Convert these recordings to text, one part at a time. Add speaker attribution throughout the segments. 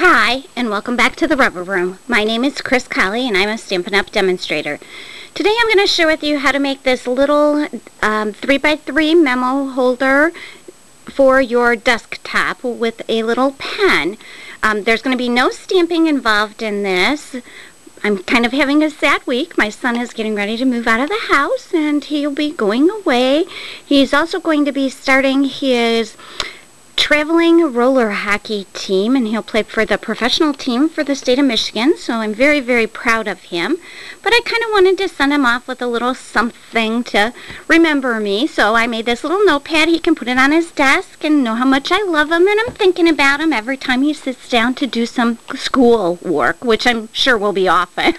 Speaker 1: Hi, and welcome back to the Rubber Room. My name is Chris Colley, and I'm a Stampin' Up! Demonstrator. Today I'm going to share with you how to make this little 3x3 memo holder for your desktop with a little pen. There's going to be no stamping involved in this. I'm kind of having a sad week. My son is getting ready to move out of the house, and he'll be going away. He's also going to be starting his traveling roller hockey team, and he'll play for the professional team for the state of Michigan, so I'm very, very proud of him. But I kind of wanted to send him off with a little something to remember me, so I made this little notepad. He can put it on his desk and know how much I love him, and I'm thinking about him every time he sits down to do some school work, which I'm sure will be often.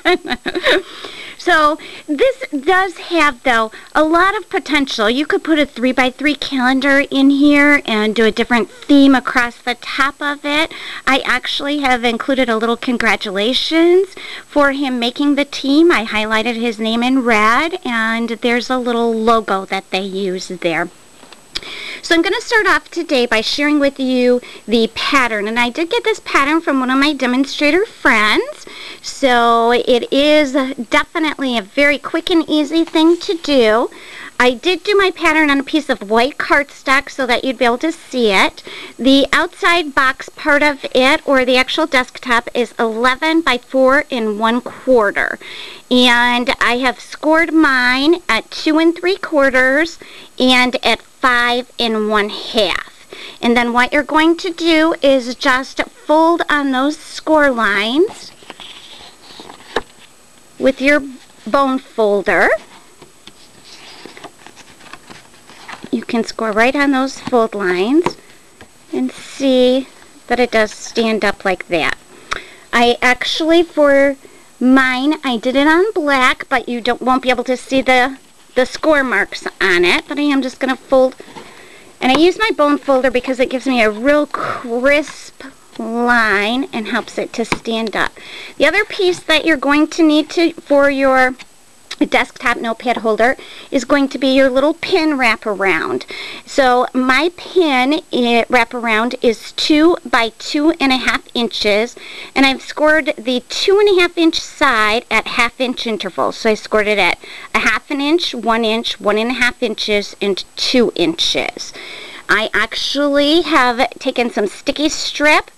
Speaker 1: So this does have, though, a lot of potential. You could put a 3x3 calendar in here and do a different theme across the top of it. I actually have included a little congratulations for him making the team. I highlighted his name in red, and there's a little logo that they use there. So I'm going to start off today by sharing with you the pattern, and I did get this pattern from one of my demonstrator friends, so it is definitely a very quick and easy thing to do. I did do my pattern on a piece of white cardstock so that you'd be able to see it. The outside box part of it, or the actual desktop, is 11 by 4 1/4. And I have scored mine at 2 3/4 and at 5 1/2. And then what you're going to do is just fold on those score lines with your bone folder. You can score right on those fold lines and see that it does stand up like that. I actually, for mine, I did it on black, but you won't be able to see the score marks on it. But I am just going to fold, and I use my bone folder because it gives me a real crisp line and helps it to stand up. The other piece that you're going to need for your desktop notepad holder is going to be your little pin wraparound. So my pin wraparound is 2 by 2.5 inches, and I've scored the 2.5 inch side at 1/2 inch intervals. So I scored it at 1/2 inch, 1 inch, 1.5 inches, and 2 inches. I actually have taken some sticky strip,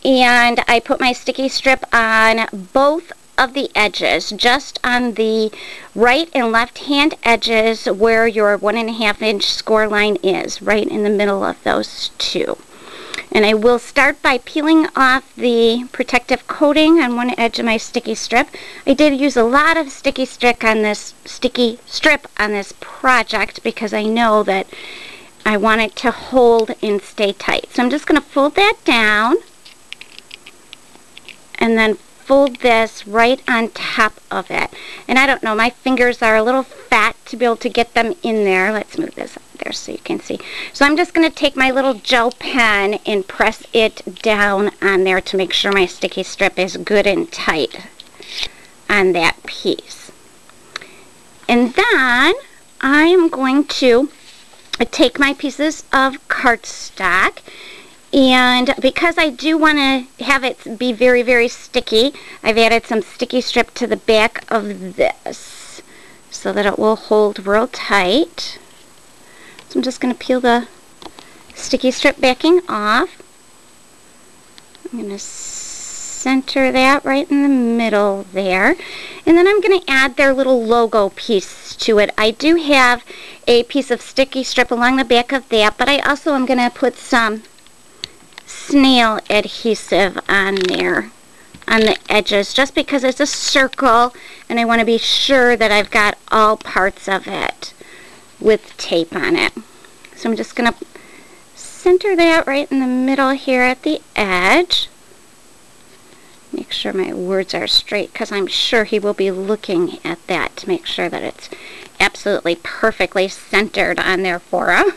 Speaker 1: and I put my sticky strip on both of the edges, just on the right and left hand edges where your 1.5 inch score line is, right in the middle of those two. And I will start by peeling off the protective coating on one edge of my sticky strip. I did use a lot of sticky strip on this project because I know that I want it to hold and stay tight. So I'm just going to fold that down and then fold this right on top of it. And I don't know, my fingers are a little fat to be able to get them in there. Let's move this up there so you can see. So I'm just going to take my little gel pen and press it down on there to make sure my sticky strip is good and tight on that piece. And then I am going to take my pieces of cardstock, and because I do want to have it be very, very sticky, I've added some sticky strip to the back of this so that it will hold real tight. So I'm just going to peel the sticky strip backing off. I'm going to center that right in the middle there. And then I'm going to add their little logo piece to it. I do have a piece of sticky strip along the back of that, but I also am going to put some snail adhesive on there on the edges, just because it's a circle and I want to be sure that I've got all parts of it with tape on it. So I'm just going to center that right in the middle here at the edge. Make sure my words are straight, because I'm sure he will be looking at that to make sure that it's absolutely perfectly centered on there for him.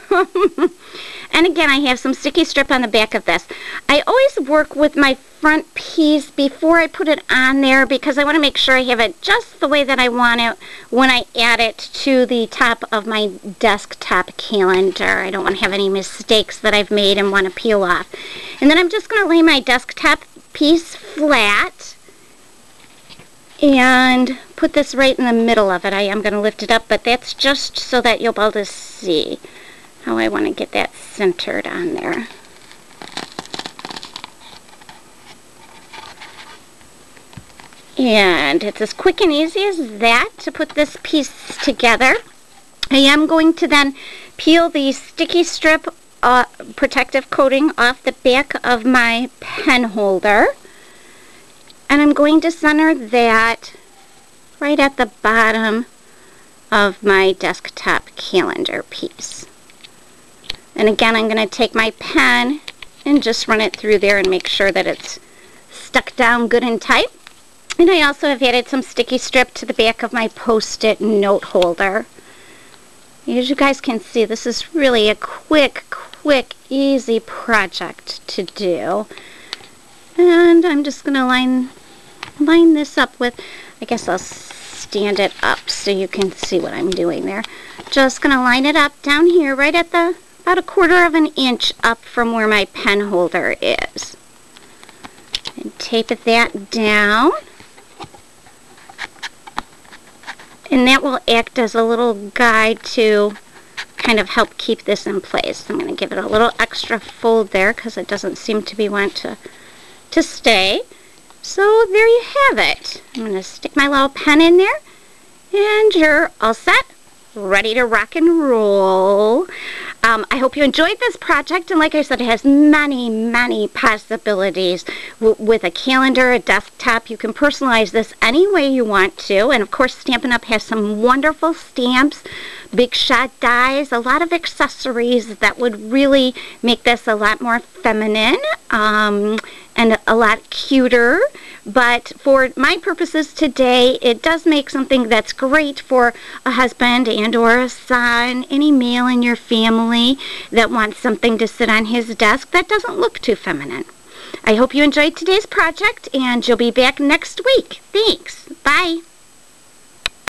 Speaker 1: And again, I have some sticky strip on the back of this. I always work with my front piece before I put it on there because I want to make sure I have it just the way that I want it when I add it to the top of my desktop calendar. I don't want to have any mistakes that I've made and want to peel off. And then I'm just going to lay my desktop piece flat and put this right in the middle of it. I am going to lift it up, but that's just so that you'll be able to see how I want to get that centered on there. And it's as quick and easy as that to put this piece together. I am going to then peel the sticky strip protective coating off the back of my pen holder. And I'm going to center that right at the bottom of my desktop calendar piece. And again, I'm going to take my pen and just run it through there and make sure that it's stuck down good and tight. And I also have added some sticky strip to the back of my Post-it note holder. As you guys can see, this is really a quick, easy project to do. And I'm just going to line this up with, I guess I'll stand it up so you can see what I'm doing there. Just going to line it up down here right at the about 1/4 of an inch up from where my pen holder is. And tape that down. And that will act as a little guide to kind of help keep this in place. I'm going to give it a little extra fold there because it doesn't seem to be wanting to stay. So there you have it. I'm going to stick my little pen in there and you're all set, ready to rock and roll. I hope you enjoyed this project, and like I said, it has many possibilities. With a calendar, a desktop, you can personalize this any way you want to, and of course Stampin' Up! Has some wonderful stamps, big shot dies, a lot of accessories that would really make this a lot more feminine and a lot cuter. But for my purposes today, it does make something that's great for a husband and or a son, any male in your family that wants something to sit on his desk that doesn't look too feminine. I hope you enjoyed today's project, and you'll be back next week. Thanks. Bye.